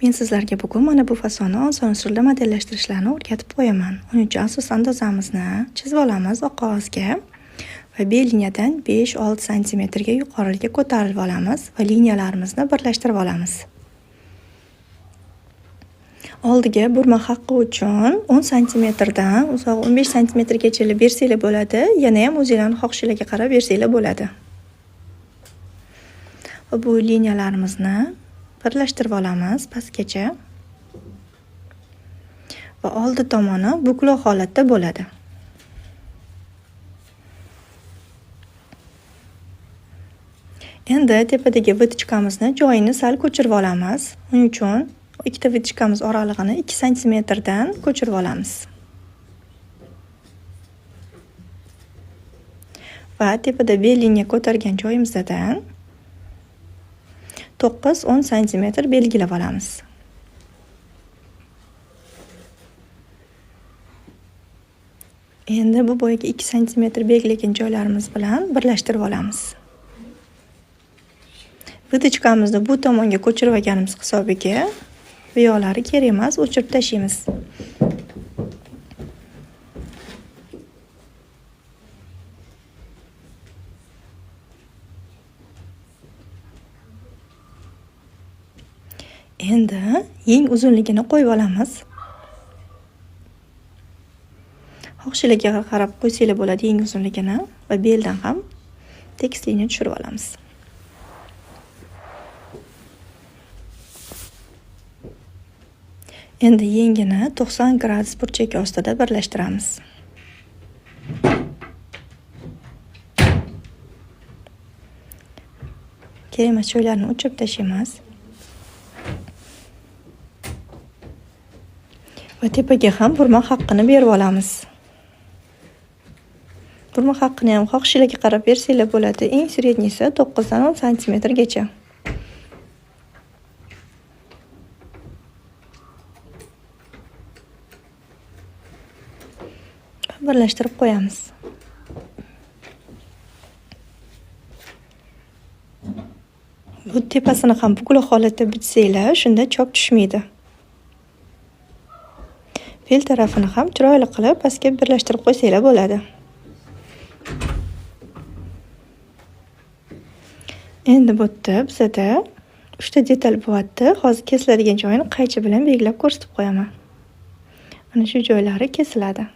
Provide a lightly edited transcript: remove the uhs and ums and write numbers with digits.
Men sizlarga bugun mana bu fasonni oson usulda modellashtirishlarni o'rgatib qo'yaman. Uning uchun asos andozamizni chizib olamiz oq qog'ozga va B liniyadan 5-6 cm ga yuqoriga ko'tarib olamiz va liniyalarimizni birlashtirib olamiz. Oldiga burma haqqi uchun 10 cm dan uzoq 15 cm gacha bersanglar bo'ladi. Yana ham o'zingizlarning xohishingizga qarab bersanglar bo'ladi. Va bu liniyalarimizni birlashtirib olamiz pastgacha va oldi tomoni buklov holatda bo'ladi. Endi tepadagi vitichkamizni joyini sal ko'chirib olamiz. Uning uchun ikkita vitichkamiz oralig'ini 2 cm dan ko'chirib olamiz. Va tepada B liniya ko'targan joyimizdan 9-10 cm belgilab olamiz. Endi bu boyagi 2 cm belgilagan joylarimiz bilan birlashtirib olamiz. Vitichkamizni bu tomonga ko'chirib olganimiz hisobiga bu yoqlari kerak emas, o'chirib tashlaymiz. Endi yeng uzunligini qo'yib olamiz. Xohishingizga qarab qo'ysanglar bo'ladi yeng uzunligini va beldan ham tekislikni tushirib olamiz. Endi yengini 90 gradus burchak ostida birlashtiramiz. Kerak emas joylarni o'chirib tashlaymiz. Va tepaga ham burma haqqini berib olamiz. Burma haqqini ham xohishingizga qarab bersanglar bo'ladi. Eng srednisi 9 dan 10 cm gacha. Birlashtirib qo'yamiz. Bu tepasini ham buklov holatda bichsanglar, shunda chok tushmaydi. Bel tarafini ham chiroyli qilib pastga birlashtirib qo'ysanglar bo'ladi. Endi bu yerda bizda 3 ta detal bo'lyapti. Hozir kesiladigan joyini qaychi bilan belgilab ko'rsatib qo'yaman. Mana shu joylari kesiladi.